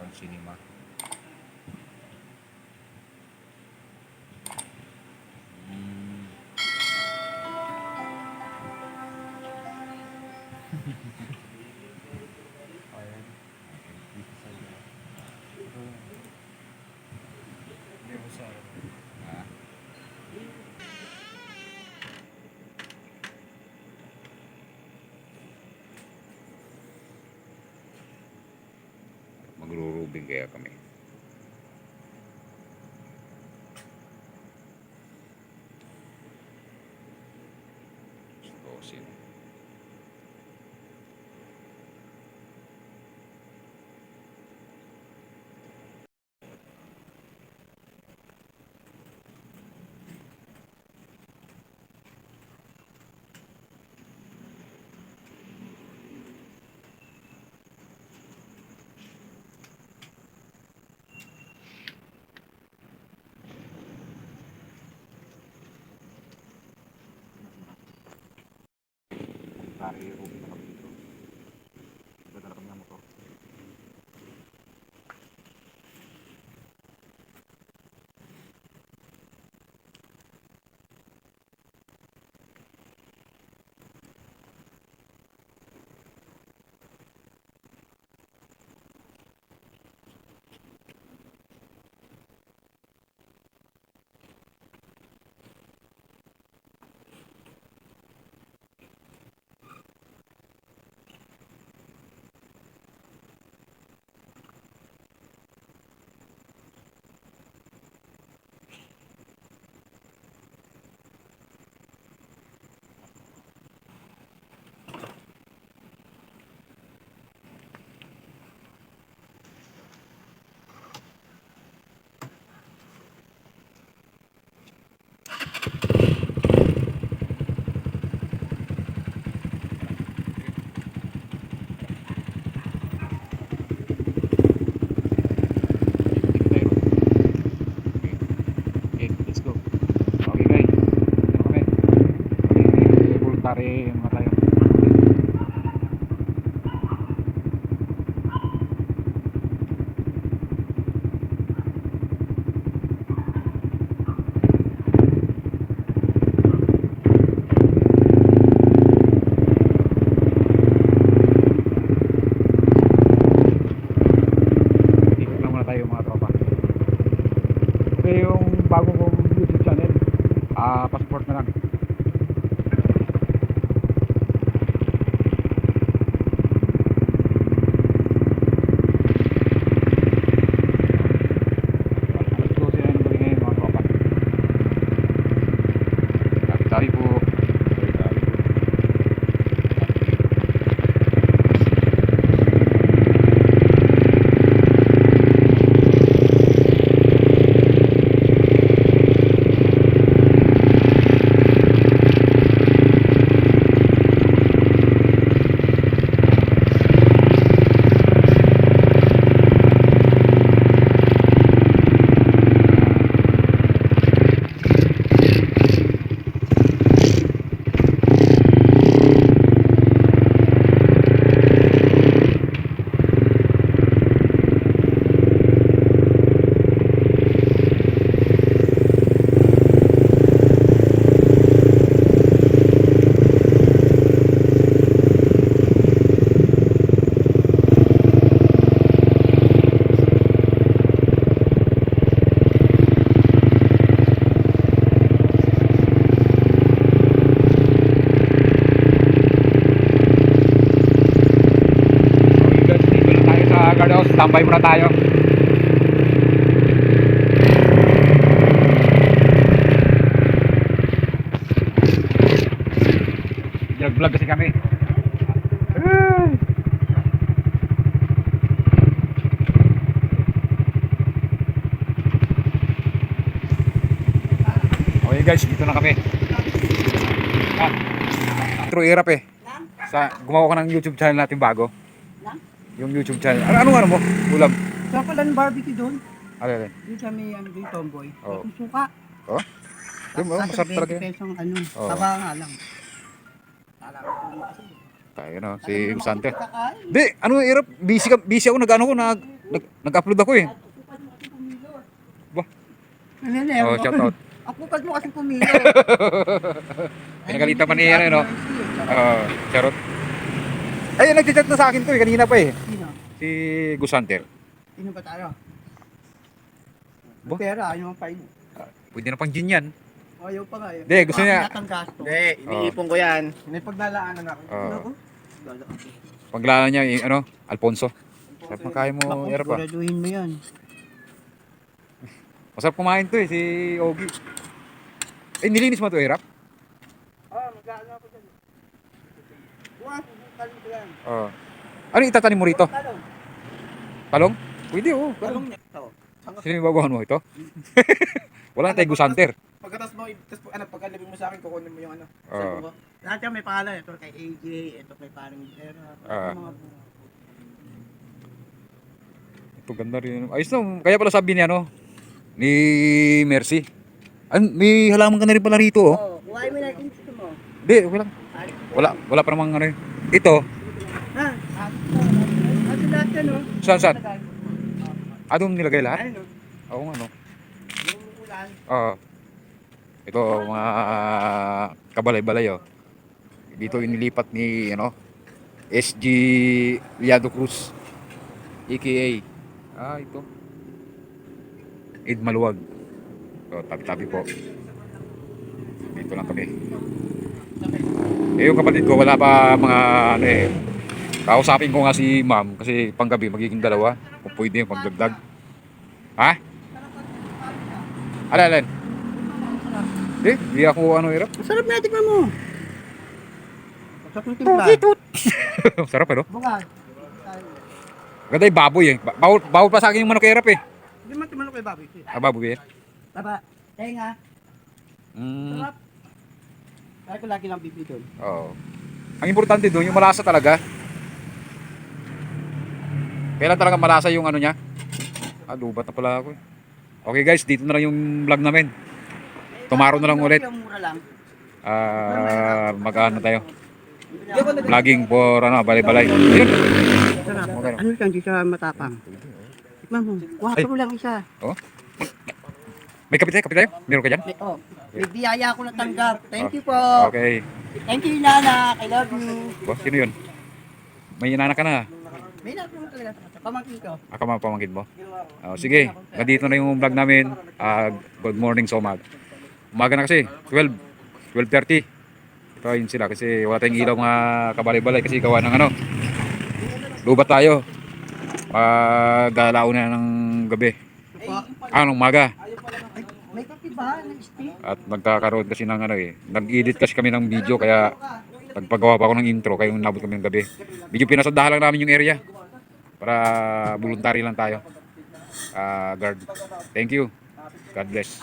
ng cinema. Ayan. Dito sa iyo. Hindi mo sa ha? Magro-rubing kaya kami. Suposin. Pare, rubing na kami dito. Dadala kami ng motor. Let's go. Okay guys. Ito kami. Voltare mga tayo. Ikot lang muna tayo mga tropa. Okay, yung bago kong YouTube channel, passport na lang. Alas 12 na ng gabi ngayon mga tropa. Tayo po. Guardhouse, tambay muna tayo. Vlog kasi kami. Okay guys, dito na kami. True hirap eh. Gumawa ka ng YouTube channel natin bago. Yung YouTube channel. Ano mo? Ulam. Chocolate barbecue doon. Alin? Yung sa may yung tomboy. Oh. Yung suka. Oh? Masarap talaga yan. Pesong ano. Oh. Taba nga lang. Tayo na, si Sante. Di, ano hirap? Busy ako, nag-ano ko, Nag-upload ako eh. Bah, Ano oh, shout out. Ang kukas mo kasi pumilo. Pinagalitan pa niya no. Charot. Ay, nag-chat na sa akin to eh, kanina pa eh. Sino? Si Gus Hunter. Sino ba tayo? Ba? Pera, ayaw ang pain. Pwede na pang gin yan. Ayaw pa nga eh. Hindi, gusto niya. Gasto. Hindi, iniipon ko yan. May paglalaanan ako. Oo. Paglala niya, ano, Alfonso. Sarap makain mo, Era pa. Siguraduhin mo yan. Masarap kumain to eh, si Ogie. Eh, nilinis mo to, Erap? Mag-aano ako dyan. Buwan, subukan ko yan. Oo. Ano itatanim mo rito? Talong. Talong? Pwede, oo. Talong niya. Ito. Sino yung babahan mo ito? Wala na tayo Gus Hunter. Pagkatas mo, pagkalabing mo sa akin, kukunin mo yung ano. Oo. Lahat yan may pangalan. Ito kay AJ, ito kay parang Era. Ito ganda rin. Ayos na. Kaya pala sabi niya, no? Ni Mercy. Ay, may halaman ka na rin pala rito, oh. Oo, kuhain mo na yung gusto mo. Hindi, okay lang. Wala pa namang ano yun. Ito, Ha? Ano lahat yan, no? saan? Doon nilagay lahat? Ano? Oo nga, no? Yung ulan. Oo. Ito, mga kabalay-balay, oh. Dito inilipat ni, ano, SG Liado Cruz. AKA. Ito. Ed Maluwag. So, tabi-tabi po. Dito lang kami. Eh, yung kapatid ko, wala pa mga, ano eh. Kausapin ko nga si ma'am, kasi panggabi magiging dalawa. Kung pwede yung pagdagdag. Ha? Alin? Di ako ano, Erap. Masarap na, tikman mo. Masarap ng timpla. Sarap, ano? Bunga. Ganda yung baboy eh. Bawal pa sa akin yung manok Erap eh. Hindi man tumano kay Bobby. Baboy eh. Taba. Tenga. Sarap. Kaya ko lagi lang bibi doon. Oo. Ang importante doon, yung malasa talaga. Kailan talaga malasa yung ano niya? Lubat na pala ako eh. Okay guys, dito na lang yung vlog namin. Tomorrow na lang ulit. Yung mura lang. Mag-ano tayo. Vlogging for ano, balay-balay. Ayun. Sarap. Okay. Ano siya, hindi siya matapang. Tikman mo. Water lang isa. Oh. May kapit tayo? Meron ka dyan? May biyaya ako natanggap. Thank you po. Okay. Thank you, Nana. I love you. Sino yun? May inaanak ka na. May love mo talaga sa pamangkin ko. Ako mga pamangkin mo. Sige, nandito na yung vlog namin. Good morning sa umaga. Umaga na kasi, 12:30. Ito yun sila kasi wala tayong ilaw mga kabalay-balay kasi gawa ng ano. Lubat tayo. Pag-alao na ng gabi. Ng umaga. May kape ba? Nag-stick? At nagkakaroon kasi ng ano eh. Nag-edit kasi kami ng video kaya nagpagawa pa ako ng intro kaya nabot kami ng gabi. Video pinasadahan lang namin yung area para voluntary lang tayo. Guard. Thank you. God bless.